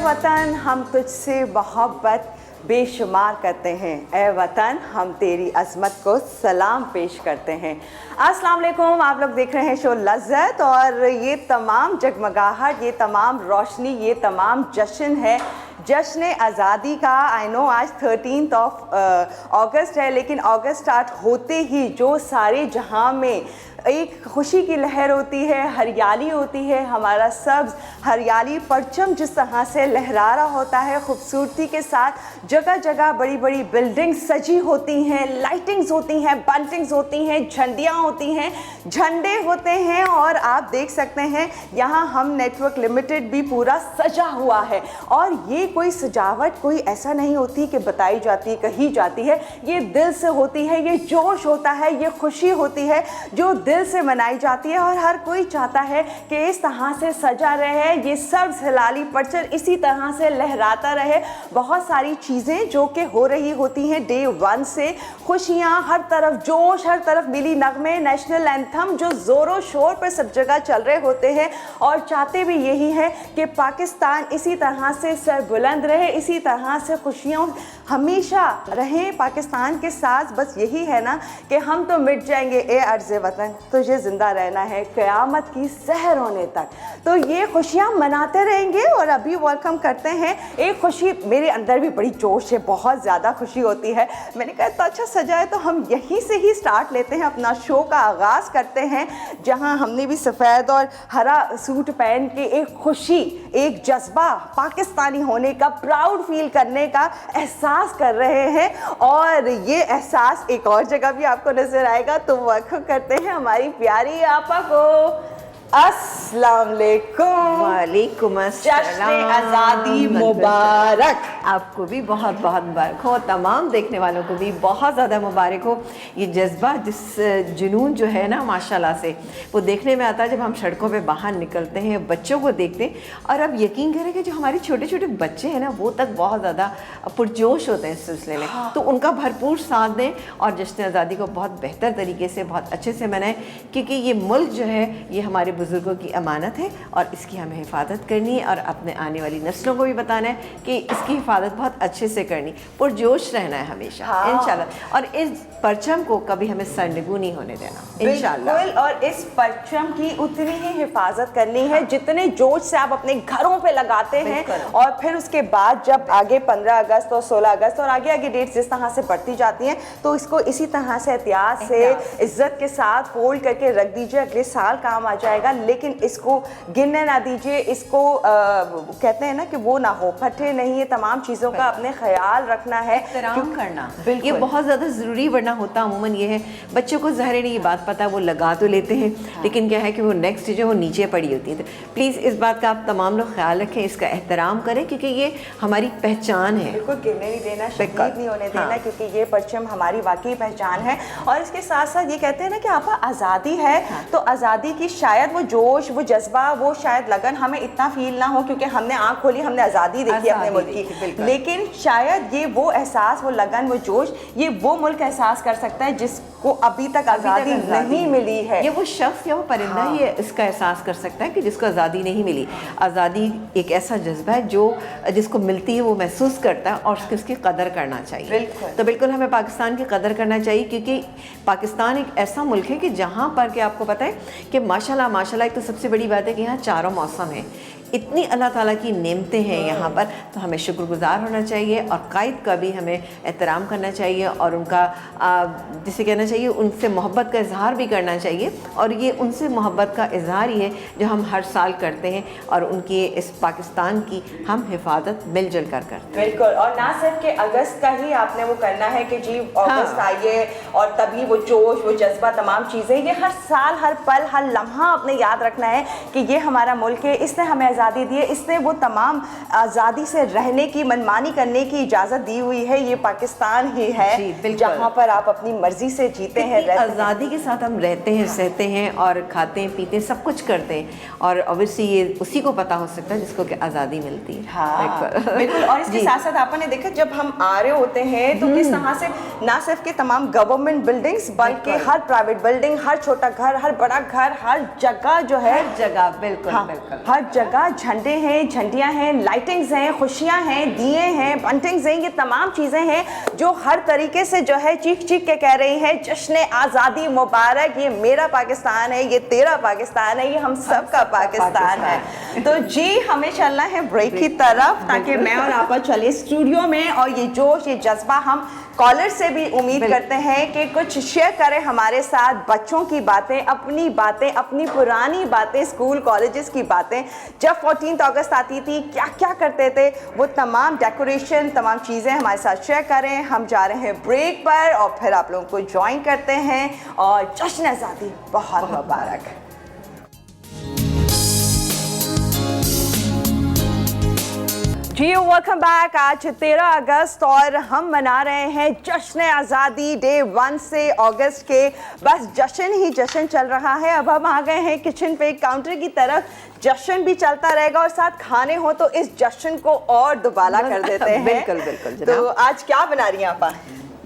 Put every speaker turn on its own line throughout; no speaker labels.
वतन हम तुझसे मोहब्बत बेशुमार करते हैं, ए वतन हम तेरी अज़मत को सलाम पेश करते हैं। अस्सलाम वालेकुम, आप लोग देख रहे हैं शो लज़्ज़त और ये तमाम जगमगाहट, ये तमाम रोशनी, ये तमाम जश्न है जश्न आज़ादी का। आई नो आज 13 अगस्त है, लेकिन अगस्त स्टार्ट होते ही जो सारे जहां में एक खुशी की लहर होती है, हरियाली होती है, हमारा सब्ज़ हरियाली परचम जिस तरह से लहरा रहा होता है खूबसूरती के साथ। जगह जगह बड़ी बड़ी बिल्डिंग्स सजी होती हैं, लाइटिंग्स होती हैं, बंटिंग्स होती हैं, झंडियाँ होती हैं, झंडे होते हैं और आप देख सकते हैं यहाँ हम नेटवर्क लिमिटेड भी पूरा सजा हुआ है। और ये कोई सजावट कोई ऐसा नहीं होती कि बताई जाती कही जाती है, ये दिल से होती है, ये जोश होता है, ये खुशी होती है जो दिल से मनाई जाती है। और हर कोई चाहता है कि इस तरह से सजा रहे, ये सब्ज़ हिलाली परचम इसी तरह से लहराता रहे। बहुत सारी चीज़ें जो कि हो रही होती हैं डे वन से, खुशियाँ हर तरफ, जोश हर तरफ, मिली नगमे, नेशनल एंथम जो ज़ोरों शोर पर सब जगह चल रहे होते हैं। और चाहते भी यही है कि पाकिस्तान इसी तरह से सर बुलंद रहे, इसी तरह से खुशियाँ हमेशा रहें पाकिस्तान के साथ। बस यही है ना कि हम तो मिट जाएंगे ए अर्ज़ वतन, तुझे ज़िंदा रहना है क़यामत की सहर होने तक। तो ये खुशियाँ मनाते रहेंगे। और अभी वेलकम करते हैं एक खुशी, मेरे अंदर भी बड़ी जोश है, बहुत ज़्यादा खुशी होती है। मैंने कहा इतना अच्छा सजा है तो हम यहीं से ही स्टार्ट लेते हैं, अपना शो का आगाज़ करते हैं, जहाँ हमने भी सफ़ेद और हरा सूट पहन के एक खुशी, एक जज्बा पाकिस्तानी होने का, प्राउड फील करने का एहसास कर रहे हैं। और ये एहसास एक और जगह भी आपको नज़र आएगा। तो वेलकम करते हैं हमारी प्यारी आपा को। अस्सलाम वालेकुम।
वालेकुम अस्सलाम।
जश्न आज़ादी मुबारक।
आपको भी बहुत बहुत मुबारक हो, तमाम देखने वालों को भी बहुत ज़्यादा मुबारक हो। ये जज्बा, जिस जुनून जो है ना माशाल्लाह से वो देखने में आता है जब हम सड़कों पे बाहर निकलते हैं, बच्चों को देखते हैं। और अब यकीन करें कि जो हमारे छोटे छोटे बच्चे हैं ना वो तक बहुत ज़्यादा पुरजोश होते हैं इस सिलसिले में। तो उनका भरपूर साथ दें और जश्न आज़ादी को बहुत बेहतर तरीके से, बहुत अच्छे से मनाएं, क्योंकि ये मुल्क जो है ये हमारे बुज़ुर्गों की अमानत है और इसकी हमें हिफाजत करनी है और अपने आने वाली नस्लों को भी बताना है कि इसकी हिफाजत बहुत अच्छे से करनी, पुरजोश रहना है हमेशा। हाँ। इंशाल्लाह। और इस परचम को कभी हमें सरनगू नहीं होने देना इंशाल्लाह।
और इस परचम की उतनी ही हिफाजत करनी है जितने जोश से आप अपने घरों पे लगाते हैं। और फिर उसके बाद जब आगे 15 अगस्त और 16 अगस्त और आगे आगे डेट्स जिस तरह से बढ़ती जाती हैं, तो इसको इसी तरह से एहतियात से, इज्जत के साथ फोल्ड करके रख दीजिए, अगले साल काम आ जाएगा। लेकिन इसको गिरने ना दीजिए, इसको कहते हैं ना कि वो ना हो, फटे नहीं। ये तमाम चीज़ों का अपने ख्याल रखना है,
एहतराम करना ये बहुत ज़्यादा ज़रूरी। वरना होता अमूमन ये है, बच्चों को ज़ाहिर नहीं ये बात पता, वो लगा तो लेते हैं। हाँ। लेकिन क्या है कि वो नेक्स्ट जो वो नीचे पड़ी होती है। तो प्लीज़ इस बात का आप तमाम लोग ख्याल रखें, इसका एहतराम करें, क्योंकि ये हमारी पहचान है।
बिल्कुल गिरने नहीं देना, शहीद नहीं होने देना। हाँ। क्योंकि ये परचम हमारी वाकई पहचान है। और इसके साथ साथ ये कहते हैं ना कि आपा आज़ादी है। हाँ। तो आज़ादी की शायद वो जोश, वो जज्बा, वो शायद लगन हमें इतना फील ना हो, क्योंकि हमने आँख खोली, हमने आज़ादी देखी अपने मुल्क की। लेकिन शायद ये वो एहसास, वो लगन, वो जोश, ये वो मुल्क एहसास कर सकता है जिसको अभी तक आज़ादी नहीं मिली है।
ये वो शख्स या वो परिंदा ही है इसका एहसास कर सकता है कि जिसको आज़ादी नहीं मिली। आज़ादी एक ऐसा जज्बा है जो जिसको मिलती है वो महसूस करता है और उसकी कदर करना चाहिए। तो बिल्कुल हमें पाकिस्तान की कदर करना चाहिए, क्योंकि पाकिस्तान एक ऐसा मुल्क है कि जहाँ पर कि आपको पता है कि माशाल्लाह माशाल्लाह, एक तो सबसे बड़ी बात है कि यहाँ चारों मौसम है, इतनी अल्लाह ताला की नेमतें हैं यहाँ पर। तो हमें शुक्रगुजार होना चाहिए और कायद का भी हमें एहतराम करना चाहिए और उनका जिसे कहना चाहिए, उनसे मोहब्बत का इजहार भी करना चाहिए। और ये उनसे मोहब्बत का इजहार ही है जो हम हर साल करते हैं और उनकी इस पाकिस्तान की हम हिफाजत मिलजुल कर करते हैं।
बिल्कुल। और ना सिर्फ कि अगस्त का ही आपने वो करना है कि जी अगस्त आइए और तभी वो जोश, वो जज्बा, तमाम चीज़ें, ये हर साल, हर पल, हर लम्हा अपने याद रखना है कि ये हमारा मुल्क है, इसने हमें आज़ादी दी है, इसने वो तमाम आज़ादी से रहने की, मनमानी करने की इजाज़त दी हुई है। ये पाकिस्तान ही है जहाँ पर आप अपनी मर्जी से जीते हैं,
आज़ादी के साथ हम रहते हैं, सहते हैं और खाते हैं, पीते हैं, सब कुछ करते हैं। और ऑब्वियसली ये उसी को पता हो सकता है जिसको कि आज़ादी मिलती है।
हाँ बिल्कुल। और इसके साथ साथ आपने देखा जब हम आ रहे होते हैं तो किस तरह से ना सिर्फ के तमाम गवर्नमेंट बिल्डिंग्स बल्कि हर प्राइवेट बिल्डिंग, हर छोटा घर, हर बड़ा घर, हर जगह जो है,
हर जगह बिल्कुल।
हाँ,
बिल्कुल
हर जगह तिरंगा, झंडे हैं, झंडियाँ हैं, लाइटिंग्स हैं, खुशियाँ हैं, दिए हैं, बंटिंग्स हैं, ये तमाम चीज़ें हैं जो हर तरीके से जो है चीख चीख के कह रही है जश्न आज़ादी मुबारक, ये मेरा पाकिस्तान है, ये तेरा पाकिस्तान है, ये हम सब का पाकिस्तान है। तो जी हमें चलना है ब्रेक की तरफ ताकि मैं और आप चले स्टूडियो में, और ये जोश, ये जज्बा हम कॉलर से भी उम्मीद करते हैं कि कुछ शेयर करें हमारे साथ, बच्चों की बातें, अपनी पुरानी बातें, स्कूल कॉलेजेस की बातें, जब 14 अगस्त आती थी क्या क्या करते थे, वो तमाम डेकोरेशन, तमाम चीज़ें हमारे साथ शेयर करें। हम जा रहे हैं ब्रेक पर और फिर आप लोगों को ज्वाइन करते हैं, और जश्न आज़ादी बहुत मुबारक। जी वेलकम बैक। आज 13 अगस्त और हम मना रहे हैं जश्न आज़ादी डे 1 से अगस्त के, बस जश्न ही जश्न चल रहा है। अब हम आ गए हैं किचन पे, काउंटर की तरफ। जश्न भी चलता रहेगा और साथ खाने हो तो इस जश्न को और दुबाला कर देते हैं।
बिल्कुल बिल्कुल।
तो आज क्या बना रही हैं आपा?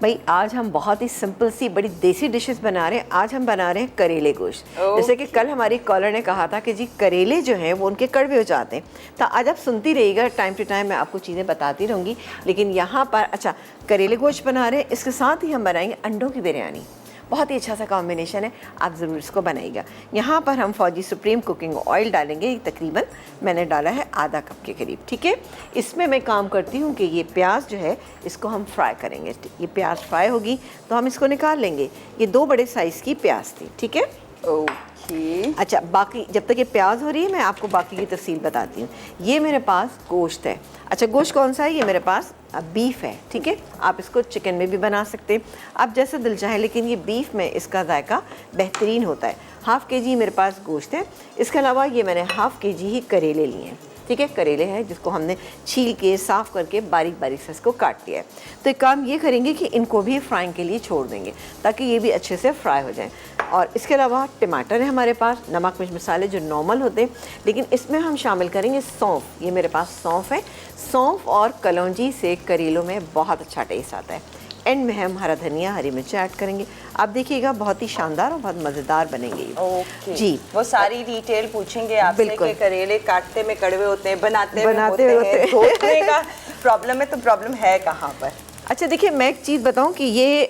भाई आज हम बहुत ही सिंपल सी बड़ी देसी डिशेस बना रहे हैं। आज हम बना रहे हैं करेले गोश्त। जैसे कि कल हमारी कॉलर ने कहा था कि जी करेले जो हैं वो उनके कड़वे हो जाते हैं, तो आज आप सुनती रहिएगा, टाइम टू टाइम मैं आपको चीज़ें बताती रहूँगी। लेकिन यहाँ पर अच्छा करेले गोश्त बना रहे हैं, इसके साथ ही हम बनाएंगे अंडों की बिरयानी। बहुत ही अच्छा सा कॉम्बिनेशन है, आप ज़रूर इसको बनाइएगा। यहाँ पर हम फौजी सुप्रीम कुकिंग ऑयल डालेंगे, तकरीबन मैंने डाला है आधा कप के करीब, ठीक है। इसमें मैं काम करती हूँ कि ये प्याज जो है इसको हम फ्राई करेंगे। ये प्याज फ्राई होगी तो हम इसको निकाल लेंगे। ये 2 बड़े साइज़ की प्याज थी, ठीक है।
ओके।
अच्छा, बाकी जब तक ये प्याज हो रही है मैं आपको बाकी की तफसील बताती हूँ। ये मेरे पास गोश्त है। अच्छा, गोश्त कौन सा है? ये मेरे पास बीफ है, ठीक है। आप इसको चिकन में भी बना सकते हैं, आप जैसे दिल चाहे, लेकिन ये बीफ में इसका जायका बेहतरीन होता है। हाफ़ के जी मेरे पास गोश्त है। इसके अलावा ये मैंने हाफ़ के जी ही करेले लिए हैं, ठीक है। करेले हैं जिसको हमने छील के साफ़ करके बारीक बारीक से इसको काट लिया है। तो एक काम ये करेंगे कि इनको भी फ्राइंग के लिए छोड़ देंगे ताकि ये भी अच्छे से फ्राई हो जाएं। और इसके अलावा टमाटर है हमारे पास, नमक मिर्च मसाले जो नॉर्मल होते हैं, लेकिन इसमें हम शामिल करेंगे सौंफ। ये मेरे पास सौंफ है। सौंफ और कलौंजी से करेलों में बहुत अच्छा टेस्ट आता है। एंड में हम हरा धनिया, हरी मिर्च ऐड करेंगे। आप देखिएगा बहुत ही शानदार और बहुत मज़ेदार बनेंगे ये।
ओके
जी,
वो सारी डिटेल पूछेंगे आपसे कि करेले काटते में कड़वे होते हैं, बनाते
होते
हैं, धोने का प्रॉब्लम है, तो प्रॉब्लम है कहाँ पर?
अच्छा देखिए, मैं एक चीज़ बताऊं कि ये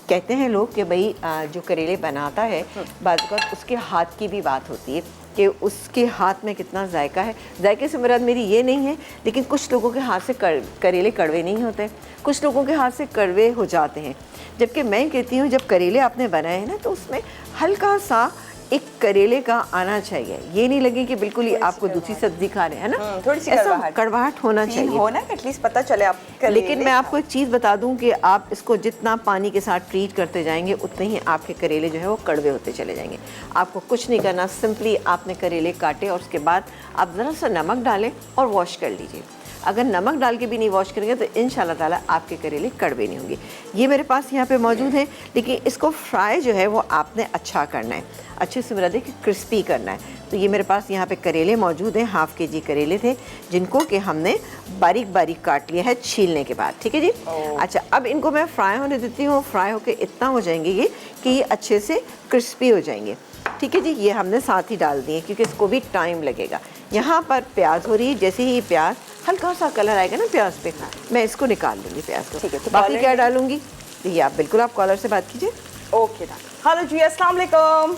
कहते हैं लोग कि भाई जो करेले बनाता है बाद वक़्त उसके हाथ की भी बात होती है कि उसके हाथ में कितना जायका है। जायके से मुराद मेरी ये नहीं है, लेकिन कुछ लोगों के हाथ से करेले कड़वे नहीं होते, कुछ लोगों के हाथ से कड़वे हो जाते हैं। जबकि मैं कहती हूँ जब करेले आपने बनाए हैं ना तो उसमें हल्का सा एक करेले का आना चाहिए। ये नहीं लगे कि बिल्कुल ही आपको दूसरी सब्जी खा रहे हैं, है ना,
थोड़ी सी
ऐसा कड़वाहट होना चाहिए,
होना एटलीस्ट पता चले आप।
लेकिन मैं आपको एक चीज़ बता दूं कि आप इसको जितना पानी के साथ ट्रीट करते जाएंगे उतने ही आपके करेले जो है वो कड़वे होते चले जाएंगे। आपको कुछ नहीं करना, सिंपली आपने करेले काटे और उसके बाद आप ज़रा सा नमक डालें और वॉश कर लीजिए। अगर नमक डाल के भी नहीं वॉश करेंगे तो इंशाल्लाह ताला आपके करेले कड़वे नहीं होंगे। ये मेरे पास यहाँ पे मौजूद है, लेकिन इसको फ्राई जो है वो आपने अच्छा करना है, अच्छे से मुराद है कि क्रिस्पी करना है। तो ये मेरे पास यहाँ पे करेले मौजूद हैं, हाफ़ के जी करेले थे जिनको कि हमने बारीक बारीक काट लिया है छीलने के बाद, ठीक है जी। अच्छा, अब इनको मैं फ्राई होने देती हूँ। फ्राई होके इतना हो जाएंगे ये कि ये अच्छे से क्रिस्पी हो जाएंगे, ठीक है जी। ये हमने साथ ही डाल दिए क्योंकि इसको भी टाइम लगेगा। यहाँ पर प्याज हो रही है, जैसे ही प्याज हल्का सा कलर आएगा ना प्याज पे, मैं इसको निकाल लूँगी प्याज को, ठीक है। तो बाकी क्या डालूँगी ये आप बिल्कुल आप कॉलर से बात कीजिए।
ओके, हेलो जी, अस्सलाम वालेकुम।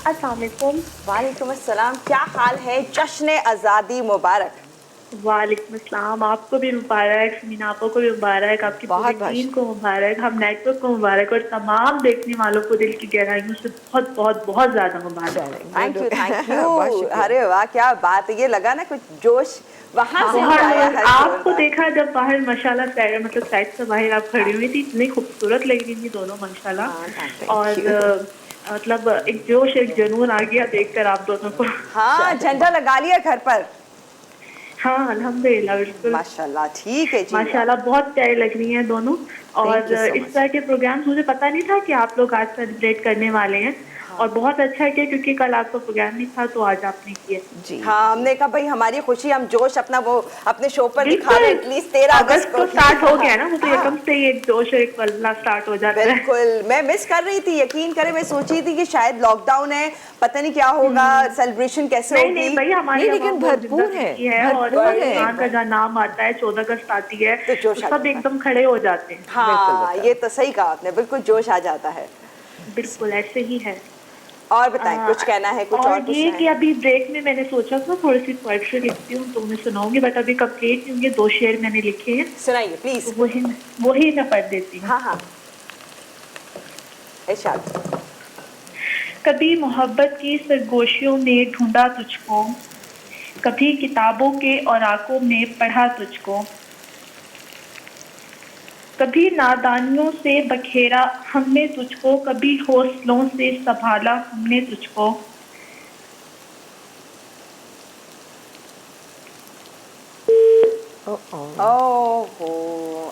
अस्सलाम वालेकुम।
वालेकुम अस्सलाम, क्या हाल है? जश्न आज़ादी मुबारक।
वालेकुम अस्सलाम, आपको भी मुबारक, समीना आपको को भी मुबारक, आपकी पूरी टीम को मुबारक, हम नेटवर्क को मुबारक और तमाम देखने वालों को दिल की गहराइयों से बहुत बहुत बहुत ज़्यादा मुबारक।
Thank you. अरे वाह, क्या बात है। ये लगा ना कुछ जोश वहाँ से आया है।
आपको देखा जब बाहर माशाल्लाह मतलब साइड से बाहर आप खड़ी हुई थी, इतनी खूबसूरत लग रही थी दोनों माशाल्लाह। और मतलब एक जोश, एक जुनून आ गया देखकर आप दोनों को।
हाँ, झंडा लगा लिया घर पर।
हाँ अल्हम्दुलिल्लाह, बिल्कुल
माशाल्लाह, ठीक है जी,
माशाल्लाह बहुत प्यारी लग रही हैं दोनों। और इस तरह के प्रोग्राम्स मुझे पता नहीं था कि आप लोग आज सेलिब्रेट करने वाले हैं। और बहुत अच्छा है क्योंकि कल आपका प्रोग्राम नहीं था तो आज आपने किया
जी।
हाँ, हमने कहा भाई हमारी खुशी, हम जोश अपना वो अपने शो पर दिखा रहे एटलीस्ट 13 अगस्त को।
तो स्टार्ट हो गया ना, वो तो एकदम से ही एक जोश और एक पलना स्टार्ट हो जाता है।
बिल्कुल, मैं मिस कर रही थी, यकीन करें, मैं सोच रही थी कि शायद लॉकडाउन है, पता नहीं क्या होगा, सेलिब्रेशन कैसे होगी।
नहीं भाई, हमारे
लेकिन भरपूर है
और पाकिस्तान का जहाँ नाम आता है 14 अगस्त आती है तो सब एकदम खड़े हो जाते हैं।
हाँ, ये तो सही कहा आपने, बिल्कुल जोश आ जाता है।
बिल्कुल ऐसे ही है।
और बताएं, कुछ कहना है, कुछ और कुछ
ये कि अभी ब्रेक में मैंने सोचा था थोड़ी सी पोएट्री लिखती हूँ तो मैं सुनाऊंगी, बट अभी कंप्लीट नहीं होंगे, 2 शेर मैंने लिखे हैं।
सुनाइए प्लीज।
तो वही मैं पढ़ देती हूँ।
हाँ हाँ, इरशाद।
कभी मोहब्बत की सरगोशियों में ढूंढा तुझको, कभी किताबों के औराकों में पढ़ा तुझको, कभी नादानियों से बखेरा हमने तुझको, कभी हौसलों से संभाला हमने तुझको।
ओह,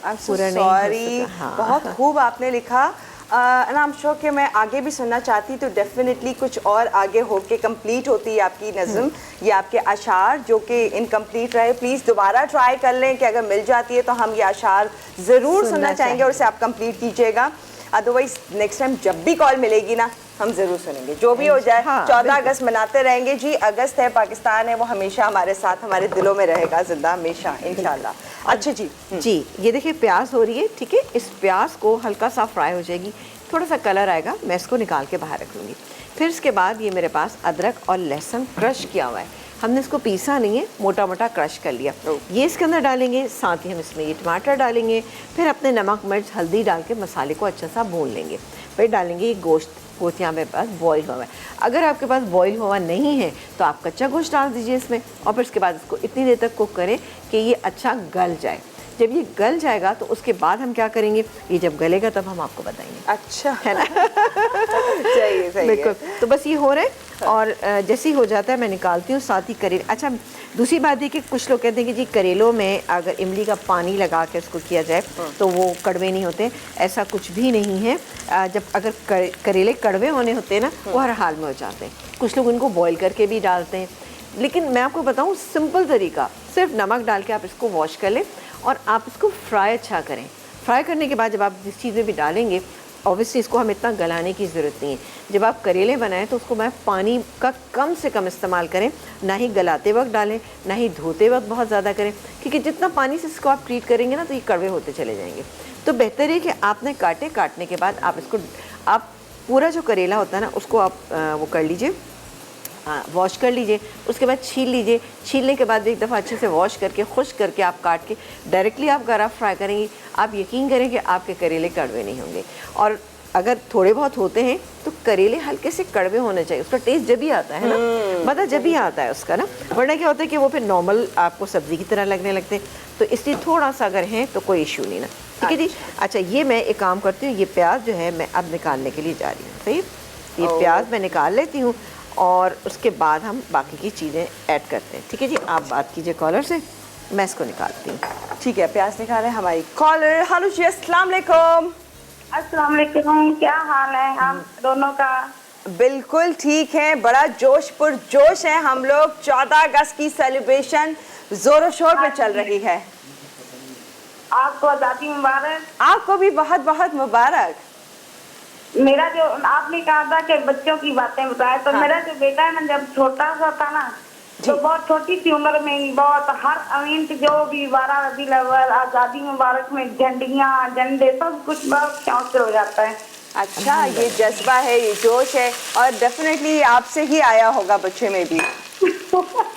आई एम सो
पूरा नहीं हो
सॉरी।
सका, हाँ।
बहुत खूब आपने लिखा। एंड आई एम श्योर कि मैं आगे भी सुनना चाहती तो डेफिनेटली कुछ और आगे होके कंप्लीट होती है आपकी नज़म या आपके अशार जो कि इनकम्प्लीट रहे। प्लीज़ दोबारा ट्राई कर लें कि अगर मिल जाती है तो हम ये अशार ज़रूर सुनना चाहेंगे और उसे आप कंप्लीट कीजिएगा। अदरवाइज नेक्स्ट टाइम जब भी कॉल मिलेगी ना, हम ज़रूर सुनेंगे, जो भी हो जाए।
हाँ,
14 अगस्त मनाते रहेंगे जी। अगस्त है, पाकिस्तान है, वो हमेशा हमारे साथ, हमारे दिलों में रहेगा जिंदा हमेशा इंशाल्लाह। अच्छा जी।
जी, ये देखिए प्याज हो रही है, ठीक है। इस प्याज को हल्का सा फ्राई हो जाएगी, थोड़ा सा कलर आएगा, मैं इसको निकाल के बाहर रख लूँगी। फिर इसके बाद ये मेरे पास अदरक और लहसुन क्रश किया हुआ है, हमने इसको पीसा नहीं है, मोटा मोटा क्रश कर लिया, ये इसके अंदर डालेंगे। साथ ही हम इसमें ये टमाटर डालेंगे, फिर अपने नमक मिर्च हल्दी डाल के मसाले को अच्छा सा भून लेंगे। फिर डालेंगे ये गोश्त यहाँ मेरे पास बॉईल हुआ है। अगर आपके पास बॉईल हुआ नहीं है तो आप कच्चा गोश्त डाल दीजिए इसमें, और फिर उसके बाद इसको इतनी देर तक कुक करें कि ये अच्छा गल जाए। जब ये गल जाएगा तो उसके बाद हम क्या करेंगे, ये जब गलेगा तब हम आपको बताएंगे।
अच्छा,
है ना?
सही है।
बिल्कुल। तो बस ये हो रहा है और जैसे ही हो जाता है मैं निकालती हूँ। साथ ही करेले, अच्छा दूसरी बात है कि कुछ लोग कहते हैं कि जी करेलों में अगर इमली का पानी लगा के इसको किया जाए तो वो कड़वे नहीं होते। ऐसा कुछ भी नहीं है। जब अगर करेले कड़वे होने होते हैं ना, वो हर हाल में हो जाते हैं। कुछ लोग इनको बॉईल करके भी डालते हैं, लेकिन मैं आपको बताऊँ सिंपल तरीका, सिर्फ नमक डाल के आप इसको वॉश कर लें और आप इसको फ्राई अच्छा करें। फ्राई करने के बाद जब आप जिस चीज़ में भी डालेंगे, ऑब्वियसली इसको हम इतना गलाने की ज़रूरत नहीं है। जब आप करेले बनाएं तो उसको मैं पानी का कम से कम इस्तेमाल करें, ना ही गलाते वक्त डालें, ना ही धोते वक्त बहुत ज़्यादा करें, क्योंकि जितना पानी से इसको आप ट्रीट करेंगे ना तो ये कड़वे होते चले जाएंगे। तो बेहतर है कि आपने काटने के बाद आप इसको, आप पूरा जो करेला होता है ना उसको आप वो कर लीजिए, वॉश कर लीजिए। उसके बाद छील लीजिए। छीलने के बाद एक दफ़ा अच्छे से वॉश करके खुश्क करके आप काट के डायरेक्टली आप अगर आप फ्राई करेंगी, आप यकीन करें कि आपके करेले कड़वे नहीं होंगे। और अगर थोड़े बहुत होते हैं तो करेले हल्के से कड़वे होने चाहिए, उसका टेस्ट जब भी आता है ना, मतलब जब भी आता है उसका ना, वरना क्या होता है कि वो फिर नॉर्मल आपको सब्ज़ी की तरह लगने लगते हैं। तो इसलिए थोड़ा सा अगर है तो कोई इशू नहीं ना, ठीक है जी। अच्छा, ये मैं एक काम करती हूँ, ये प्याज जो है मैं अब निकालने के लिए जा रही हूँ। सही, ये प्याज मैं निकाल लेती हूँ और उसके बाद हम बाकी की चीज़ें ऐड करते हैं, ठीक है जी। आप बात कीजिए कॉलर से, मैं इसको निकालती हूँ।
ठीक है, प्याज निकालें हमारी कॉलर। हेलो जी, अस्सलाम वालेकुम।
अस्सलाम वालेकुम, क्या हाल है हम दोनों का?
बिल्कुल ठीक है, बड़ा जोश पुरजोश है हम लोग। 14 अगस्त की सेलिब्रेशन जोरों शोर पे चल रही है।
आपको आज़ादी मुबारक।
आपको भी बहुत बहुत मुबारक।
मेरा जो आपने कहा था कि बच्चों की बातें बताए, तो मेरा जो बेटा है ना, जब छोटा सा था ना, तो बहुत छोटी सी उम्र में ही बहुत हर इवेंट जो भी 12 रबीउल अव्वल, आज़ादी मुबारक में झंडियाँ झंडे सब कुछ बहुत शौक से हो जाता है।
अच्छा, ये जज्बा है, ये जोश है, और डेफिनेटली आपसे ही आया होगा बच्चे में भी।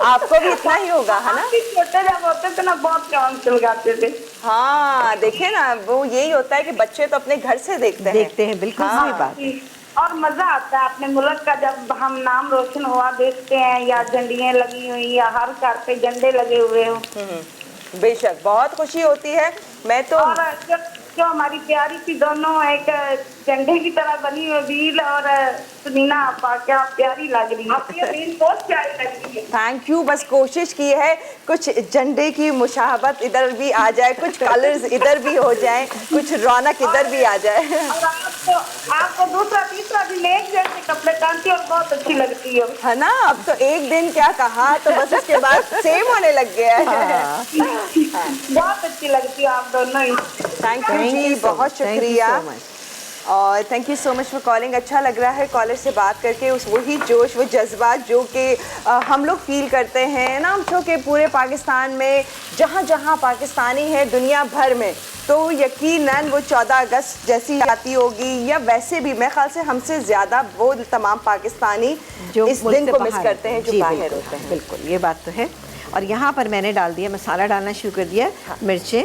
आपको भी इतना ही होगा, है ना?
छोटे जब होते थे ना, बहुत शौक से लगाते थे।
हाँ, देखे ना, वो यही होता है कि बच्चे तो अपने घर से देखते हैं।
बिल्कुल सही बात।
और मजा आता है अपने मुल्क का, जब हम नाम रोशन हुआ देखते हैं, या झंडियाँ लगी हुई, या हर घर पे झंडे लगे हुए हो।
बेशक बहुत खुशी होती है। मैं तो
और जो हमारी प्यारी सी दोनों एक झंडे की तरह बनी हुई रील। और सुनीना आपा क्या प्यारी लग रही है, आपकी ये रील बहुत प्यारी लग रही है।
Thank you. बस कोशिश की है कुछ झंडे की मुशाहबत इधर भी आ जाए, कुछ कलर्स इधर भी हो जाए, कुछ रौनक इधर भी आ जाए।
और आपको दूसरा तीसरा दिन एक जैसे कपड़े पहनती और बहुत अच्छी लगती है
ना। अब तो एक दिन क्या कहा तो बस उसके बाद सेम होने लग गया है।
बहुत अच्छी लगती है आप दोनों ही।
थैंक यू जी, बहुत शुक्रिया और thank you so much for calling. अच्छा लग रहा है कॉलर से बात करके, उस वही जोश वो जज्बात जो कि हम लोग फील करते हैं ना, जो कि पूरे पाकिस्तान में जहाँ जहाँ पाकिस्तानी है दुनिया भर में, तो यकीनन वो 14 अगस्त जैसी आती होगी या वैसे भी मेरे ख्याल से हमसे ज़्यादा वो तमाम पाकिस्तानी जो इस दिन को मिस करते हैं जो बाहर होते हैं।
बिल्कुल ये बात तो है। और यहाँ पर मैंने डाल दिया, मसाला डालना शुरू कर दिया। मिर्चें,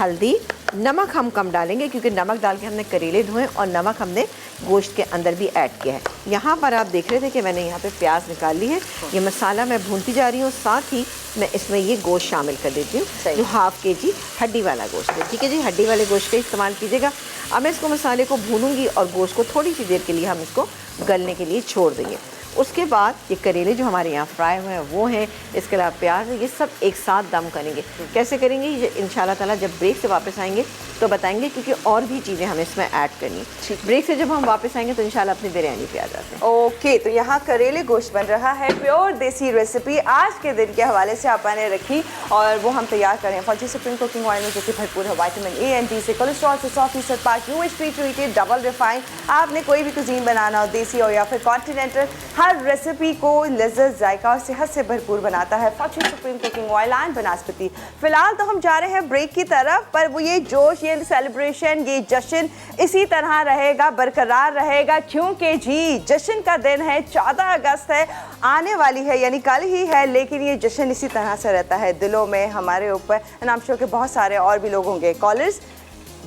हल्दी, नमक हम कम डालेंगे क्योंकि नमक डाल के हमने करेले धोए और नमक हमने गोश्त के अंदर भी ऐड किया है। यहाँ पर आप देख रहे थे कि मैंने यहाँ पे प्याज निकाल ली है। ये मसाला मैं भूनती जा रही हूँ, साथ ही मैं इसमें ये गोश्त शामिल कर देती हूँ जो हाफ़ kg हड्डी वाला गोश्त है। ठीक है जी, हड्डी वाले गोश्त का इस्तेमाल कीजिएगा। अब मैं इसको मसाले को भूनूंगी और गोश्त को थोड़ी सी देर के लिए हम इसको गलने के लिए छोड़ देंगे। उसके बाद ये करेले जो हमारे यहाँ फ्राई हुए हैं वो हैं, इसके अलावा प्याज है, ये सब एक साथ दम करेंगे। कैसे करेंगे ये इंशाल्लाह ताला जब ब्रेक से वापस आएंगे तो बताएंगे, क्योंकि और भी चीज़ें हमें इसमें ऐड करनी। ब्रेक से जब हम वापस आएंगे तो इंशाल्लाह अपनी बिरयानी पे आ जाते हैं।
ओके, तो यहाँ करेले गोश्त बन रहा है, प्योर देसी रेसिपी आज के दिन के हवाले से आपा ने रखी और वो हम तैयार करें फौजी सुप्रीम कुकिंग ऑयल में, जो कि भरपूर है विटामिन ए एंड डी से, कोलेस्ट्रॉल से 100% पाक, UHT ट्रीटेड, डबल रिफाइंड। आपने कोई भी कुजीन बनाना हो, देसी हो या फिर कॉन्टिनेंटल, हर रेसिपी को लज्जत, जायका और सेहत से भरपूर बनाता है फौजी सुप्रीम कुकिंग ऑयल एंड बनस्पति। फिलहाल तो हम जा रहे हैं ब्रेक की तरफ, पर वो ये जोश, ये सेलिब्रेशन, ये जश्न इसी तरह रहेगा, बरकरार रहेगा, क्योंकि जी जश्न का दिन है, 14 अगस्त है, आने वाली है यानी कल ही है, लेकिन ये जश्न इसी तरह से रहता है दिलों में हमारे ऊपर। एंड आई एम श्योर के बहुत सारे और भी लोग होंगे। कॉलर्स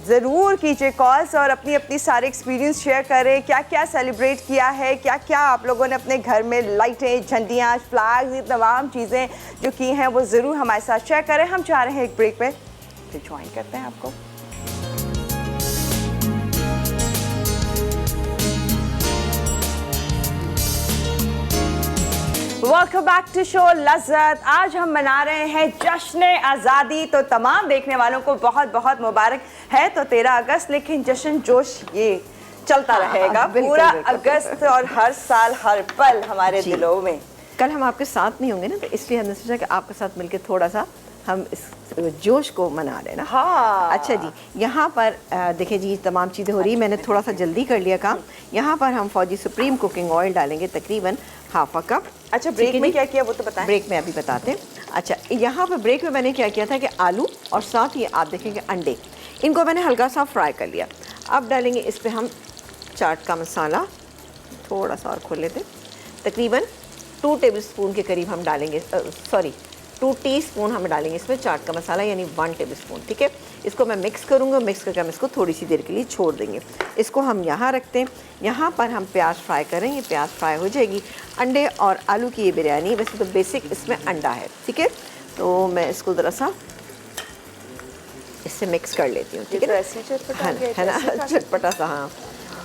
ज़रूर कीजिए कॉल्स और अपनी अपनी सारे एक्सपीरियंस शेयर करें, क्या क्या सेलिब्रेट किया है, क्या क्या आप लोगों ने अपने घर में लाइटें, झंडियाँ, फ्लैग्स, ये तमाम चीज़ें जो की हैं वो ज़रूर हमारे साथ शेयर करें। हम चाह रहे हैं एक ब्रेक पे, फिर ज्वाइन करते हैं आपको। वेलकम बैक टू शो लज्जत। आज हम मना रहे हैं जश्न आज़ादी, तो तमाम देखने वालों को बहुत बहुत मुबारक है। तो 13 अगस्त, लेकिन जश्न जोश ये चलता रहेगा पूरा अगस्त और हर साल हर पल हमारे दिलों में।
कल हम आपके साथ नहीं होंगे ना, तो इसलिए हमने सोचा कि आपके साथ मिलकर थोड़ा सा हम इस जोश को मना लेना।
हाँ
अच्छा जी, यहाँ पर देखिए जी तमाम चीज़ें हो रही। मैंने थोड़ा सा जल्दी कर लिया काम। यहाँ पर हम फौजी सुप्रीम कुकिंग ऑयल डालेंगे तकरीबन हाफ अ कप।
अच्छा, ब्रेक में क्या किया वो तो बताएं।
ब्रेक में अभी बताते हैं। अच्छा, यहाँ पर ब्रेक में मैंने क्या किया था कि आलू और साथ ही आप देखेंगे अंडे, इनको मैंने हल्का सा फ्राई कर लिया। अब डालेंगे इस पर हम चाट का मसाला, थोड़ा सा और खोल लेते हैं, तकरीबन 2 टेबलस्पून के करीब हम डालेंगे, 2 टीस्पून हम डालेंगे इसमें चाट का मसाला, यानी 1 टेबलस्पून। ठीक है, इसको मैं मिक्स करूँगा। मिक्स करके हम इसको थोड़ी सी देर के लिए छोड़ देंगे। इसको हम यहाँ रखते हैं। यहाँ पर हम प्याज फ्राई करेंगे, प्याज फ्राई हो जाएगी। अंडे और आलू की ये बिरयानी, वैसे तो बेसिक इसमें अंडा है। ठीक है, तो मैं इसको ज़रा सा इससे मिक्स कर लेती हूँ। ठीक है ना, चटपटा सा। हाँ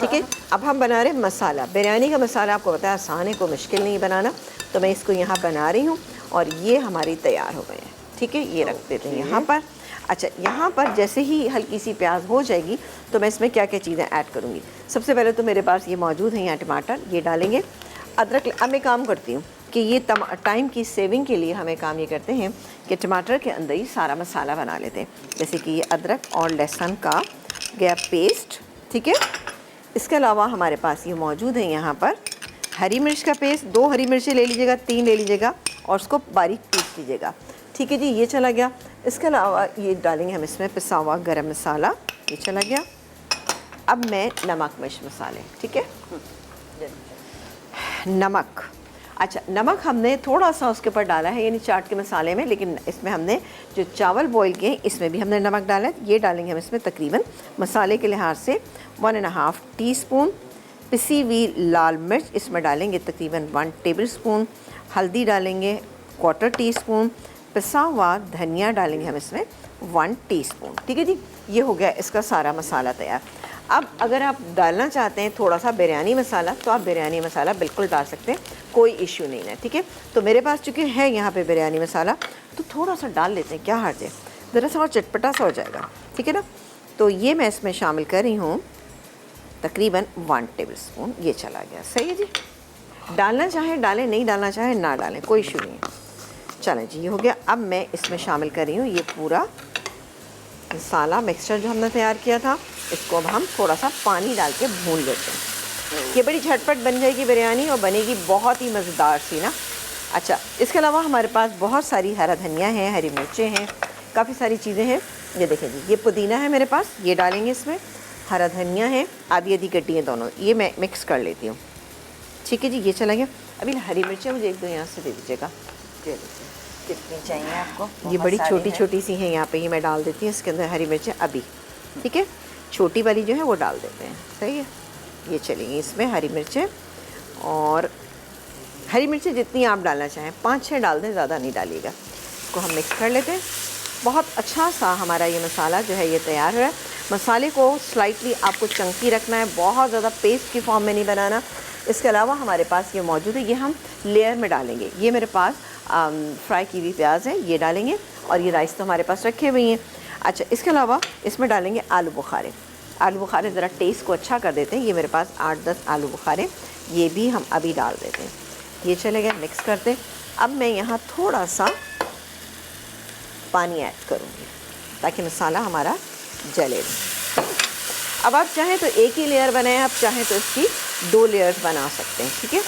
ठीक है, अब हम बना रहे हैं मसाला। बिरयानी का मसाला आपको पता है आसान है, कोई मुश्किल नहीं बनाना। तो मैं इसको यहाँ बना रही हूँ और ये हमारी तैयार हो गए हैं। ठीक है, ये रख देते हैं यहाँ पर। अच्छा, यहाँ पर जैसे ही हल्की सी प्याज हो जाएगी तो मैं इसमें क्या क्या चीज़ें ऐड करूँगी। सबसे पहले तो मेरे पास ये मौजूद है यहाँ टमाटर, ये डालेंगे। अदरक, अब मैं काम करती हूँ कि ये टाइम की सेविंग के लिए हमें काम ये करते हैं कि टमाटर के अंदर ही सारा मसाला बना लेते हैं। जैसे कि ये अदरक और लहसुन का गया पेस्ट। ठीक है, इसके अलावा हमारे पास ये मौजूद है यहाँ पर हरी मिर्च का पेस्ट। 2 हरी मिर्चें ले लीजिएगा, 3 ले लीजिएगा और उसको बारीक पीस लीजिएगा। ठीक है जी, ये चला गया। इसके अलावा ये डालेंगे हम इसमें पिसा हुआ गरम मसाला, ये चला गया। अब मैं नमक मिर्च मसाले, ठीक है, नमक। अच्छा, नमक हमने थोड़ा सा उसके ऊपर डाला है, यानी चाट के मसाले में, लेकिन इसमें हमने जो चावल बॉईल किए इसमें भी हमने नमक डाला है। ये डालेंगे हम इसमें तकरीबन मसाले के लिहाज से 1.5 टीस्पून। पिसी हुई लाल मिर्च इसमें डालेंगे तकरीबन 1 टेबलस्पून। हल्दी डालेंगे 1/4 टीस्पून। पिसा हुआ धनिया डालेंगे हम इसमें 1 टीस्पून। ठीक है जी, ये हो गया इसका सारा मसाला तैयार। अब अगर आप डालना चाहते हैं थोड़ा सा बिरयानी मसाला तो आप बिरयानी मसाला बिल्कुल डाल सकते हैं, कोई इश्यू नहीं है, ठीक है। तो मेरे पास चूँकि है यहाँ पे बिरयानी मसाला तो थोड़ा सा डाल लेते हैं, क्या हर्ज है, ज़रा सा और चटपटा सा हो जाएगा, ठीक है ना। तो ये मैं इसमें शामिल कर रही हूँ तकरीबन 1 टेबलस्पून, ये चला गया, सही है जी। डालना चाहें डालें, नहीं डालना चाहें ना डालें, कोई इशू नहीं है। चलें जी, ये हो गया। अब मैं इसमें शामिल कर रही हूँ ये पूरा मसाला मिक्सचर जो हमने तैयार किया था, इसको अब हम थोड़ा सा पानी डाल के भून लेते हैं। ये बड़ी झटपट बन जाएगी बिरयानी और बनेगी बहुत ही मज़ेदार सी ना। अच्छा, इसके अलावा हमारे पास बहुत सारी हरा धनिया है, हरी मिर्चें हैं, काफ़ी सारी चीज़ें हैं। ये देखें जी, ये पुदीना है मेरे पास, ये डालेंगे इसमें, हरा धनिया है, आधी आधी कटी है दोनों, ये मैं मिक्स कर लेती हूँ, ठीक है जी। ये चला गया। अभी हरी मिर्चें मुझे 1-2 यहाँ से दे दीजिएगा।
कितनी चाहिए आपको?
ये बड़ी छोटी छोटी सी हैं, यहाँ पे ही मैं डाल देती हूँ इसके अंदर हरी मिर्चें अभी, ठीक है। छोटी वाली जो है वो डाल देते हैं, सही है। ये चलेंगी इसमें हरी मिर्चें, और हरी मिर्चें जितनी आप डालना चाहें 5-6 डाल दें, ज़्यादा नहीं डालिएगा। इसको हम मिक्स कर लेते हैं। बहुत अच्छा सा हमारा ये मसाला जो है ये तैयार है। मसाले को स्लाइटली आपको चंकी रखना है, बहुत ज़्यादा पेस्ट की फॉर्म में नहीं बनाना। इसके अलावा हमारे पास ये मौजूद है, ये हम लेयर में डालेंगे। ये मेरे पास फ्राई की हुई प्याज है, ये डालेंगे, और ये राइस तो हमारे पास रखे हुए हैं। अच्छा, इसके अलावा इसमें डालेंगे आलू बुखारे। आलू बुखारे ज़रा टेस्ट को अच्छा कर देते हैं। ये मेरे पास 8-10 आलू बुखारे, ये भी हम अभी डाल देते हैं। ये चले गए, मिक्स करते। अब मैं यहाँ थोड़ा सा पानी ऐड करूँगी ताकि मसाला हमारा जले नहीं। अब आप चाहें तो एक ही लेयर बनाएं, आप चाहें तो इसकी 2 लेयर्स बना सकते हैं, ठीक है।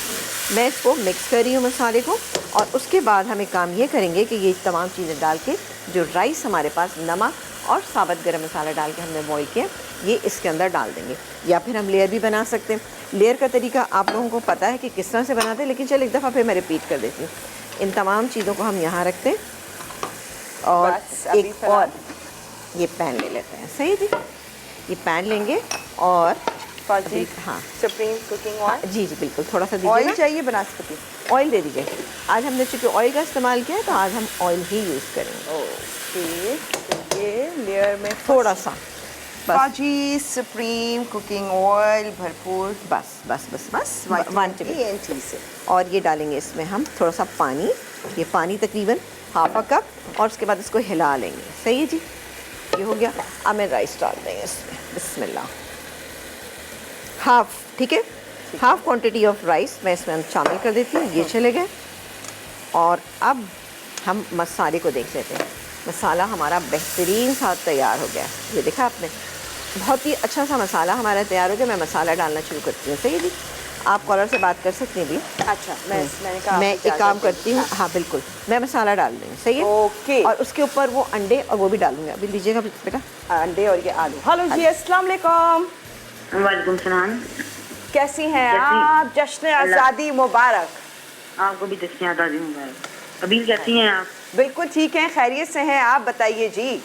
मैं इसको मिक्स कर रही हूँ मसाले को, और उसके बाद हम एक काम ये करेंगे कि ये तमाम चीज़ें डाल के जो राइस हमारे पास नमक और साबुत गरम मसाला डाल के हमने बॉईल किया, ये इसके अंदर डाल देंगे। या फिर हम लेयर भी बना सकते हैं। लेयर का तरीका आप लोगों को पता है कि किस तरह से बनाते हैं, लेकिन चलो एक दफ़ा फिर मैं रिपीट कर देती हूँ। इन तमाम चीज़ों को हम यहाँ रखते हैं, और एक और ये पैन ले लेते हैं, सही जी। ये पैन लेंगे और
जी,
हाँ,
सुप्रीम कुकिंग ऑयल,
जी जी बिल्कुल, थोड़ा सा
ऑयल
दीजिए।
चाहिए, बनास्पति
ऑयल दे दीजिए। आज हमने चूँकि ऑयल का इस्तेमाल किया है तो आज हम ऑयल ही यूज़ करेंगे।
ओके, तो ये लेयर में
थोड़ा सा बस,
जी सुप्रीम कुकिंग ऑयल भरपूर,
बस बस बस
बस
1 टेबल।
से।
और ये डालेंगे इसमें हम थोड़ा सा पानी, ये पानी तकरीबन ½ कप, और उसके बाद इसको हिला लेंगे, सही है जी। ये हो गया। अब मैं राइस डाल देंगे इसमें, बिस्मिल्लाह। हाफ, ठीक है, हाफ क्वांटिटी ऑफ राइस मैं इसमें हम शामिल कर देती हूँ। ये चले गए, और अब हम मसाले को देख लेते हैं। मसाला हमारा बेहतरीन सा तैयार हो गया, ये देखा आपने, बहुत ही अच्छा सा मसाला हमारा तैयार हो गया। मैं मसाला डालना शुरू करती हूँ, सही है जी। आप कॉलर से बात कर सकते हैं भी।
अच्छा, मैंने कहा
मैं
आपको
एक काम
इजाज़त
करती हूँ,
दें।
हाँ बिल्कुल, मैं मसाला डाल दूँगी, सही है।
ओके।
और उसके ऊपर वो अंडे और वो भी डालूंगी। अभी लीजिएगा बेटा
अंडे और ये आलू। हेलो जी, अस्सलाम वालेकुम।
वालेकुम सलाम।
कैसी हैं आप? जश्न आज़ादी मुबारक।
आपको भी जश्न आज़ादी मुबारक। अभी कैसी हैं आप?
बिल्कुल ठीक हैं, खैरियत से हैं, आप बताइए जी।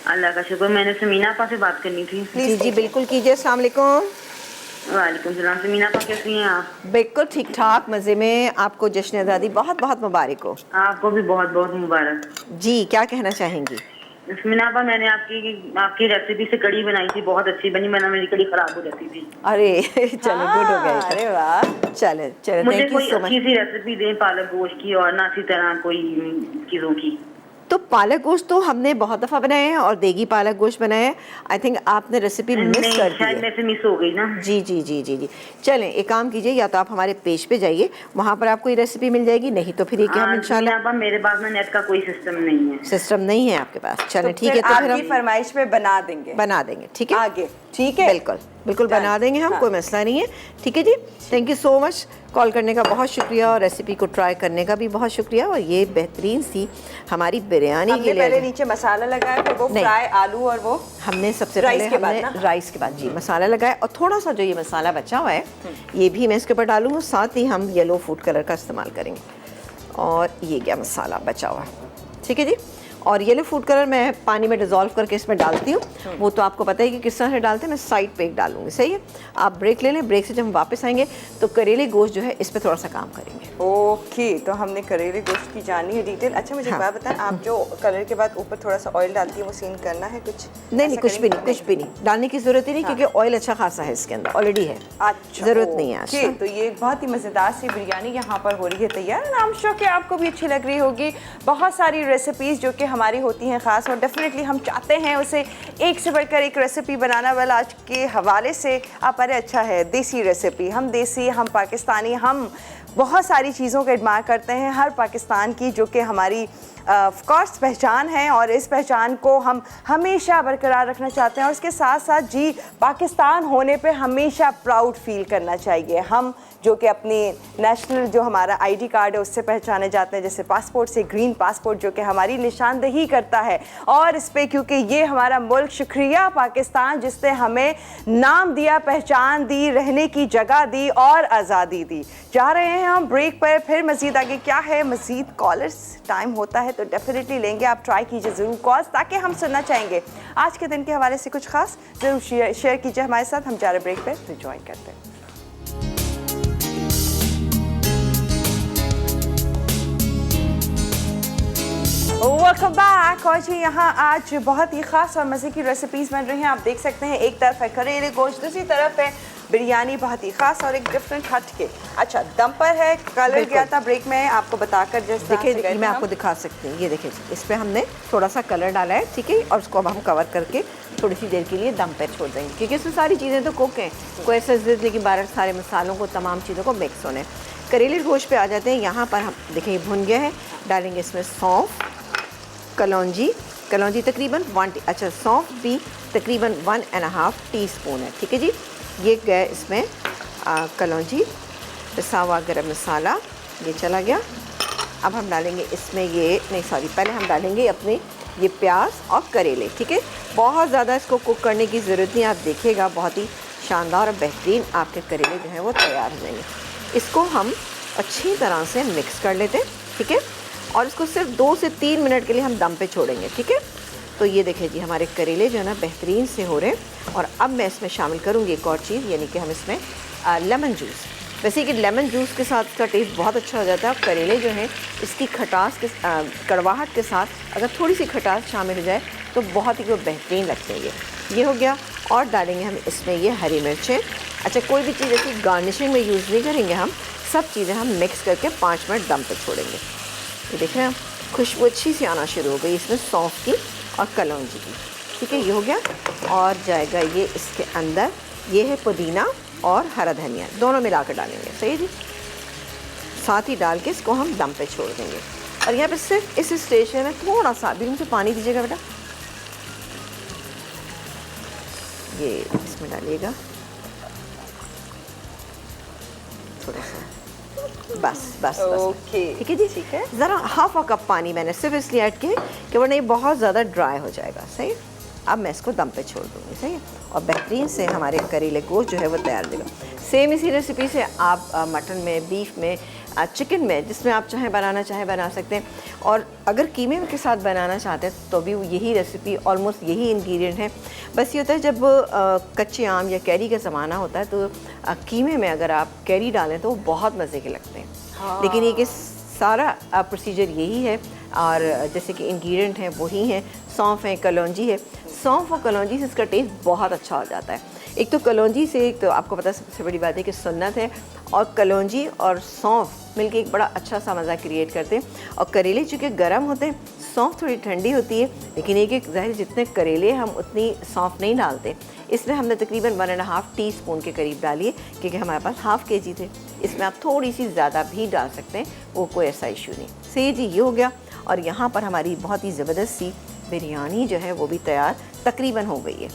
अल्लाह का शुक्र। मैंने समीना आपा से बात करनी थी।
जी जी बिल्कुल कीजिए। अस्सलाम वालेकुम।
वालेकुम सलाम। समीना आपा कैसी हैं आप?
बिल्कुल ठीक ठाक, मज़े में। आपको जश्न आज़ादी बहुत बहुत मुबारक हो।
आपको भी बहुत बहुत मुबारक।
जी, क्या कहना चाहेंगी?
समीना आपा, मैंने आपकी रेसिपी से कड़ी बनाई थी, बहुत अच्छी बनी, वरना मेरी कड़ी खराब हो जाती थी।
अरे चलो, गुड हो गया।
अरे वाह,
चले चले,
मुझे
थैंक यू
कोई
सो मच।
अच्छी सी रेसिपी दें पालक गोश्त की, और ना इसी तरह कोई चीज़ों की।
तो पालक गोश्त तो हमने बहुत दफ़ा बनाया है, और देगी पालक गोश्त बनाया है। आई थिंक आपने रेसिपी मिस
नहीं,
कर दी
शायद
है।
मेरे से मिस हो गई ना।
जी जी जी जी जी। चलें, एक काम कीजिए, या तो आप हमारे पेज पे जाइए, वहाँ पर आपको ये रेसिपी मिल जाएगी, नहीं तो फिर ये कि हम इंशाल्लाह।
समीना आपा, मेरे पास में नेट का कोई सिस्टम नहीं है।
सिस्टम नहीं है आपके पास? चलें
तो
ठीक है,
फिर
तो फिर
आपकी
हम
फरमाइश पे बना देंगे,
बना देंगे, ठीक है
आगे, ठीक है,
बिल्कुल बिल्कुल
Done.
बना देंगे हम,
हाँ।
कोई मसला नहीं है, ठीक है जी। Thank you so much, call करने का बहुत शुक्रिया, और रेसिपी को ट्राई करने का भी बहुत शुक्रिया। और ये बेहतरीन सी हमारी बिरयानी
हमने
के लिए
पहले नीचे मसाला लगाया, फिर वो
नहीं।
फ्राई आलू और वो
हमने सबसे
राइस
पहले
के बाद
हमने
ना?
राइस के बाद जी मसाला लगाया, और थोड़ा सा जो ये मसाला बचा हुआ है ये भी मैं इसके ऊपर डालूंगा। साथ ही हम येलो फूड कलर का इस्तेमाल करेंगे, और ये गया मसाला बचा हुआ, ठीक है जी। और येलो फूड कलर मैं पानी में डिज़ोल्व करके इसमें डालती हूँ। वो तो आपको पता है कि किस तरह से डालते हैं, मैं साइड पे एक डालूंगी, सही है। आप ब्रेक ले लें, ब्रेक से जब हम वापस आएंगे तो करेले गोश्त जो है इस पर थोड़ा सा काम करेंगे।
ओके, तो हमने करेले गोश्त की जानी है डिटेल। अच्छा मुझे एक बात बताएं, आप जो कलर के बाद ऊपर थोड़ा सा ऑयल डालती है वो सीन करना है कुछ?
नहीं, कुछ भी नहीं, कुछ भी नहीं डालने की ज़रूरत ही नहीं, क्योंकि ऑयल अच्छा खासा है इसके अंदर, ऑलरेडी है।
अच्छा,
ज़रूरत नहीं है।
अच्छा, तो ये बहुत ही मज़ेदार सी बिरयानी यहाँ पर हो रही है तैयार। आई एम श्योर कि आपको भी अच्छी लग रही होगी। बहुत सारी रेसिपीज़ जो कि हमारी होती हैं ख़ास, और डेफिनेटली हम चाहते हैं उसे एक से बढ़कर एक रेसिपी बनाना। वाला आज के हवाले से आप, अरे अच्छा है देसी रेसिपी, हम देसी, हम पाकिस्तानी, हम बहुत सारी चीज़ों को एडमायर करते हैं हर पाकिस्तान की, जो कि हमारी ऑफ कोर्स पहचान है, और इस पहचान को हम हमेशा बरकरार रखना चाहते हैं। और इसके साथ साथ जी, पाकिस्तान होने पे हमेशा प्राउड फील करना चाहिए हम, जो कि अपनी नेशनल जो हमारा आईडी कार्ड है उससे पहचाने जाते हैं, जैसे पासपोर्ट से ग्रीन पासपोर्ट, जो कि हमारी निशानदेही करता है। और इस पे क्योंकि ये हमारा मुल्क, शुक्रिया पाकिस्तान, जिसने हमें नाम दिया, पहचान दी, रहने की जगह दी और आज़ादी दी। जा रहे हैं हम ब्रेक पर, फिर मज़ीद आगे क्या है, मज़ीद कॉलर्स टाइम होता है तो डेफिनेटली लेंगे। आप ट्राई कीजिए ज़रूर कॉल्स, ताकि हम सुनना चाहेंगे आज के दिन के हवाले से कुछ खास, ज़रूर शेयर कीजिए हमारे साथ। हम जा रहे ब्रेक पर, फिर ज्वाइन करते हैं। Welcome back. और जी यहाँ आज बहुत ही ख़ास और मज़े की रेसिपीज़ बन रही हैं। आप देख सकते हैं, एक तरफ है करेले गोश्त, दूसरी तरफ है बिरयानी, बहुत ही ख़ास और एक डिफरेंट हट के। अच्छा, दम पर है, कलर गया था ब्रेक में आपको बताकर, जैसे
देखिए मैं आपको दिखा सकती हूँ। ये देखिए, इस पर हमने थोड़ा सा कलर डाला है, ठीक है, और उसको अब हम कवर करके थोड़ी सी देर के लिए दम पर छोड़ देंगे, क्योंकि इसमें सारी चीज़ें तो कुक हैं, कोई ऐसा ज़िद लेकिन बाहर सारे मसालों को, तमाम चीज़ों को मिक्स होने। करेले गोश्त पे आ जाते हैं। यहाँ पर हम देखिए भुन गया है, डालेंगे इसमें सौंफ, कलौंजी तकरीबन सौंफ भी तकरीबन 1.5 टीस्पून है, ठीक है जी। ये गया इसमें कलौंजी, पिसा हुआ गरम मसाला, ये चला गया। अब हम डालेंगे इसमें पहले हम डालेंगे अपने ये प्याज और करेले, ठीक है। बहुत ज़्यादा इसको कुक करने की ज़रूरत नहीं, आप देखिएगा बहुत ही शानदार और बेहतरीन आपके करेले जो हैं वो तैयार हो जाएंगे। इसको हम अच्छी तरह से मिक्स कर लेते हैं, ठीक है, और इसको सिर्फ 2 से 3 मिनट के लिए हम दम पे छोड़ेंगे, ठीक है। तो ये देखिए जी, हमारे करेले जो है ना बेहतरीन से हो रहे हैं। और अब मैं इसमें शामिल करूँगी एक और चीज़, यानी कि हम इसमें लेमन जूस। वैसे कि लेमन जूस के साथ इसका टेस्ट बहुत अच्छा हो जाता है। और करेले जो हैं इसकी खटास के कड़वाहट के साथ अगर थोड़ी सी खटास शामिल हो जाए तो बहुत ही बेहतरीन लगते हैं ये हो गया। और डालेंगे हम इसमें ये हरी मिर्चें। अच्छा, कोई भी चीज़ ऐसी गार्निशिंग में यूज़ नहीं करेंगे हम, सब चीज़ें हम मिक्स करके 5 मिनट दम पर छोड़ेंगे। ये देख रहे हैं, खुशबू अच्छी सी आना शुरू हो गई इसमें सौंफ की और कलौंजी की, ठीक है। ये हो गया। और जाएगा ये इसके अंदर, ये है पुदीना और हरा धनिया, दोनों मिला कर डालेंगे, सही जी। साथ ही डाल के इसको हम दम पे छोड़ देंगे। और यहाँ पे सिर्फ इस स्टेज में थोड़ा सा अभी मुझे पानी दीजिएगा बेटा, ये इसमें डालिएगा थोड़ा सा, बस
ओके,
ठीक है जी, ठीक है। ज़रा हाफ अ कप पानी मैंने सिर्फ इसलिए ऐड किया कि वरना ये बहुत ज़्यादा ड्राई हो जाएगा, सही। अब मैं इसको दम पे छोड़ दूँगी, सही है। और बेहतरीन से हमारे करेले गोश्त जो है वो तैयार देगा। सेम इसी रेसिपी से आप मटन में, बीफ में, चिकन में, जिसमें आप बना सकते हैं। और अगर कीमे के साथ बनाना चाहते हैं तो भी यही रेसिपी, ऑलमोस्ट यही इंग्रेडिएंट है। बस ये होता है जब कच्चे आम या कैरी का ज़माना होता है तो कीमे में अगर आप कैरी डालें तो वो बहुत मज़े के लगते हैं। हाँ। लेकिन ये कि सारा प्रोसीजर यही है। और जैसे कि इंग्रेडिएंट हैं वही हैं, सौंफ है, कलौंजी है। सौंफ और कलौंजी से इसका टेस्ट बहुत अच्छा हो जाता है। एक तो कलौंजी से, एक तो आपको पता है सबसे बड़ी बात है कि सुन्नत है, और कलौंजी और सौंफ मिलके एक बड़ा अच्छा सा मज़ा क्रिएट करते हैं। और करेले चूँकि गर्म होते हैं, सौंफ थोड़ी ठंडी होती है, लेकिन एक ज़ाहिर जितने करेले हम उतनी सौंफ नहीं डालते। इसमें हमने तकरीबन 1.5 टीस्पून के करीब डाली है, क्योंकि हमारे पास ½ kg थे। इसमें आप थोड़ी सी ज़्यादा भी डाल सकते हैं, वो कोई ऐसा इशू नहीं। सही जी, ये हो गया। और यहाँ पर हमारी बहुत ही ज़बरदस्त सी बिरयानी जो है वो भी तैयार तकरीबन हो गई है।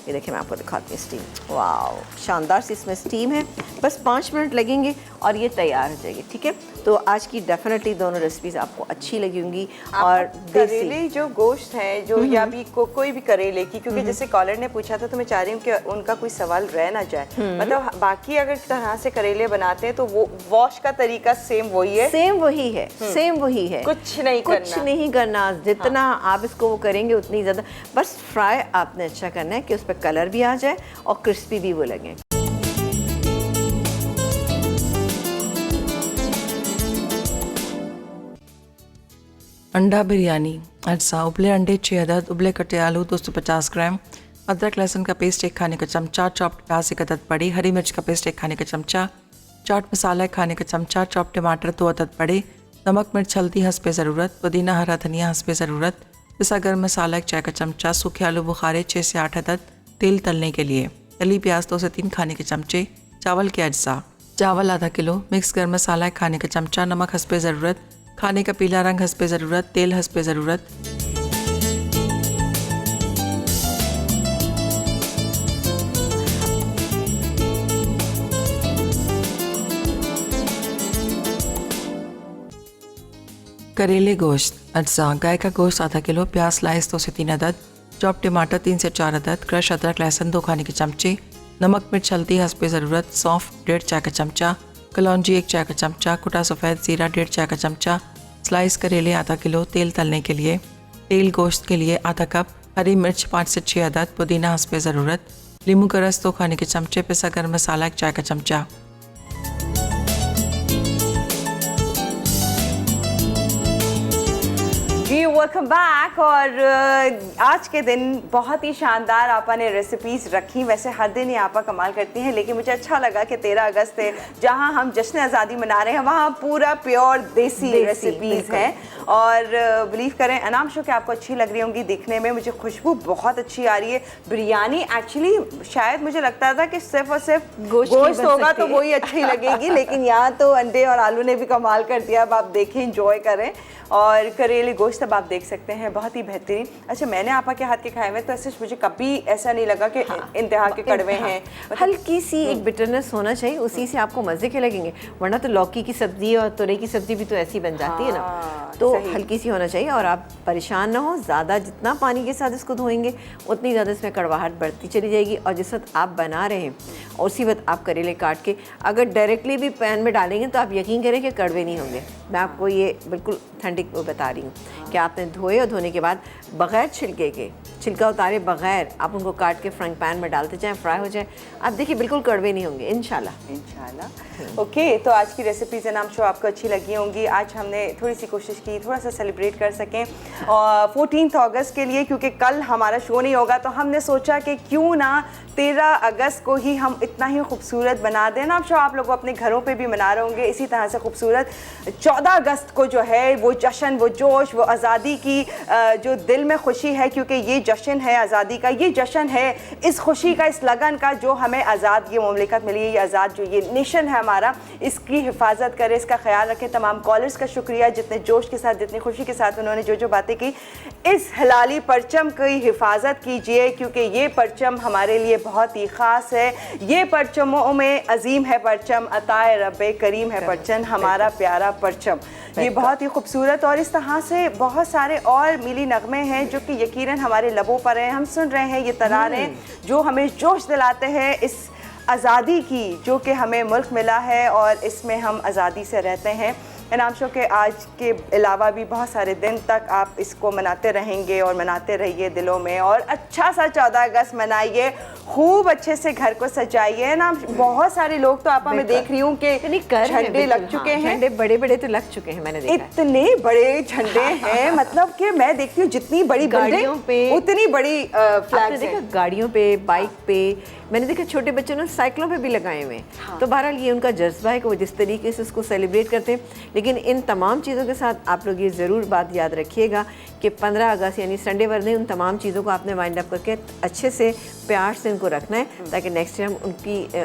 ये देखिए मैं आपको दिखाती हूँ स्टीम। वाओ, शानदार सी इसमें स्टीम है। बस 5 मिनट लगेंगे और ये तैयार हो जाएगी। ठीक है, तो आज की डेफिनेटली दोनों रेसिपीज़ आपको अच्छी लगी होंगी। और
करेले जो गोश्त है जो या भी कोई भी करेले की, क्योंकि जैसे कॉलर ने पूछा था तो मैं चाह रही हूँ कि उनका कोई सवाल रह ना जाए। मतलब बाकी अगर तरह से करेले बनाते हैं तो वो वॉश का तरीका सेम वही है,
सेम वही है, सेम वही है,
कुछ नहीं करना।
जितना आप इसको वो करेंगे उतनी ज़्यादा, बस फ्राई आपने अच्छा करना है कि उस पर कलर भी आ जाए और क्रिस्पी भी वो लगे।
अंडा बिरयानी अज्जा, उबले अंडे 6 अदद, उबले कटे आलू 250 ग्राम, अदरक लहसुन का पेस्ट 1 खाने का चमचा, चॉप्ड प्याज 1 अदद बड़ी, हरी मिर्च का पेस्ट 1 खाने का चमचा, चाट मसाला 1 खाने का चमचा, चॉप टमाटर 2 अदद बड़े, नमक मिर्च हल्दी हस्बे ज़रूरत, पुदीना हरा धनिया हस्बे ज़रूरत, पिसा गर्म मसाला 1 चाय का चमचा, सूखे आलू बुखारे 6 से 8 अदद, तेल तलने के लिए, तली प्याज 2 से 3 खाने के चमचे, चावल के अज्जा, चावल आधा किलो, मिक्स गर्म मसाला 1 खाने का चमचा, नमक हस्बे ज़रूरत, खाने का पीला रंग हस्बे ज़रूरत, तेल हस्बे ज़रूरत। करेले गोश्त अज्जा, गाय का गोश्त आधा किलो, प्याज स्लाइस 2 से 3 अदद, चॉप टमाटर 3 से 4 अदद, क्रश अदरक लहसुन 2 खाने के चमचे, नमक मिर्च हल्दी हस्बे ज़रूरत, सौंफ 1.5 चाय का चमचा, कलौंजी 1 चाय का चमचा, कुटा सफ़ेद ज़ीरा 1.5 चाय का चमचा, स्लाइस करेले आधा किलो, तेल तलने के लिए, तेल गोश्त के लिए आधा कप, हरी मिर्च 5 से 6 अदद, पुदीना हस्बे ज़रूरत, नींबू का रस 2 खाने के चमचे, पिसा गर्म मसाला 1 चाय का चमचा।
जी वेलकम बैक। और आज के दिन बहुत ही शानदार आपा ने रेसिपीज़ रखी। वैसे हर दिन ही आपा कमाल करती हैं, लेकिन मुझे अच्छा लगा कि 13 अगस्त है जहां हम जश्न आज़ादी मना रहे हैं, वहां पूरा प्योर देसी रेसिपीज़ हैं। और बिलीव करें अनाम शो कि आपको अच्छी लग रही होंगी दिखने में। मुझे खुशबू बहुत अच्छी आ रही है। बिरयानी एक्चुअली शायद मुझे लगता था कि सिर्फ और सिर्फ गोश्त होगा तो वही अच्छी लगेगी, लेकिन यहाँ तो अंडे और आलू ने भी कमाल कर दिया। अब आप देखें, इंजॉय करें। और करेले गोश्त अब आप देख सकते हैं, बहुत ही बेहतरीन। अच्छा, मैंने आपा के हाथ के खाए हुए तो ऐसे मुझे कभी ऐसा नहीं लगा कि इंतहा के कड़वे हैं।
हल्की सी एक बिटरनेस होना चाहिए, उसी से आपको मज़े के लगेंगे। वरना तो लौकी की सब्जी और तुरई की सब्जी भी तो ऐसी बन जाती है ना, तो हल्की सी होना चाहिए। और आप परेशान ना हो, ज़्यादा जितना पानी के साथ इसको धोएंगे उतनी ज़्यादा इसमें कड़वाहट बढ़ती चली जाएगी। और जिस वक्त आप बना रहे हैं और उसी वक्त आप करेले काट के अगर डायरेक्टली भी पैन में डालेंगे तो आप यकीन करें कि कड़वे नहीं होंगे। मैं आपको ये बिल्कुल ठंडी बता रही हूँ कि आपने धोए और धोने के बाद बग़ैर छिलके के, छिलका उतारे बग़ैर आप उनको काट के फ्राइंग पैन में डालते जाएं, फ्राई हो जाए, आप देखिए बिल्कुल कड़वे नहीं होंगे इंशाल्लाह।
ओके, तो आज की रेसिपीज़ नाम शो आपको अच्छी लगी होंगी। आज हमने थोड़ी सी कोशिश की थोड़ा सा सेलिब्रेट कर सकें 14 अगस्त के लिए, क्योंकि कल हमारा शो नहीं होगा, तो हमने सोचा कि क्यों ना 13 अगस्त को ही हम इतना ही खूबसूरत बना दें। नाम शो आप लोग अपने घरों पे भी मना रहे होंगे इसी तरह से खूबसूरत। 14 अगस्त को जो है वो जश्न, वो जोश, वो आज़ादी की जो दिल में खुशी है, क्योंकि ये जश्न है आज़ादी का, ये जश्न है इस खुशी का, इस लगन का जो हमें आज़ाद ये मुमलिकत मिली है, ये आज़ाद जो ये नेशन है हमारा, इसकी हिफाजत करें, इसका ख्याल रखें। तमाम कॉलर्स का शुक्रिया जितने जोश के साथ, जितनी खुशी के साथ उन्होंने जो जो बातें की। इस हलाली परचम की हिफाजत कीजिए, क्योंकि ये परचम हमारे लिए बहुत ही ख़ास है। ये परचमों में अजीम है परचम, अताए रब्बे करीम है परचम, हमारा प्यारा परचम। ये बहुत ही खूबसूरत। और इस तरह से बहुत सारे और मिली नगमे हैं जो कि यकीनन हमारे लबों पर हैं, हम सुन रहे हैं ये तराने जो हमें जोश दिलाते हैं इस आज़ादी की जो कि हमें मुल्क मिला है और इसमें हम आज़ादी से रहते हैं। इनाम शो के आज के अलावा भी बहुत सारे दिन तक आप इसको मनाते रहेंगे और मनाते रहिए दिलों में। और अच्छा सा 14 अगस्त मनाइए, खूब अच्छे से घर को सजाइए ना। बहुत सारे लोग तो आप मैं देख रही हूँ कि झंडे लग चुके हैं,
झंडे बड़े बड़े तो लग चुके हैं, मैंने देखा
इतने बड़े झंडे हैं। मतलब कि मैं देखती हूँ जितनी बड़ी
गाड़ियों पे
उतनी बड़ी फ्लैग्स
देखा, गाड़ियों पे, बाइक पे, मैंने देखा छोटे बच्चों ने साइकिलों पे भी लगाए हुए हैं। हाँ। तो बहरहाल ये उनका जज्बा है कि वो जिस तरीके से उसको सेलिब्रेट करते हैं। लेकिन इन तमाम चीज़ों के साथ आप लोग ये ज़रूर बात याद रखिएगा कि 15 अगस्त यानी संडे वर्दे उन तमाम चीज़ों को आपने वाइंड अप करके अच्छे से प्यार से इनको रखना है ताकि नेक्स्ट टाइम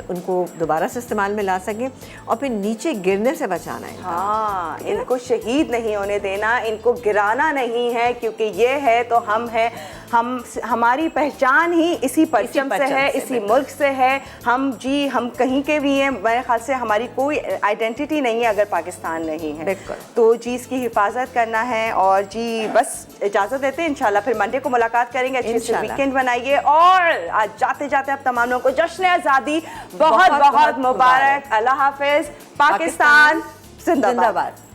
उनको दोबारा से इस्तेमाल में ला सकें और फिर नीचे गिरने से बचाना है।
हाँ, इनको शहीद नहीं होने देना, इनको गिराना नहीं है, क्योंकि ये है तो हम है, हमारी पहचान ही इसी परचम से है, इसी मुल्क से है। हम कहीं के भी हैं, मेरे ख्याल से हमारी कोई आइडेंटिटी नहीं है अगर पाकिस्तान नहीं है। तो जी इसकी हिफाजत करना है। और जी बस इजाज़त देते हैं, इंशाल्लाह फिर मंडे को मुलाकात करेंगे। अच्छे से वीकेंड बनाइए और आज जाते जाते आप तमाम लोगों को जश्न आज़ादी बहुत बहुत मुबारक। अल्लाह हाफिज़। पाकिस्तान जिंदाबाद।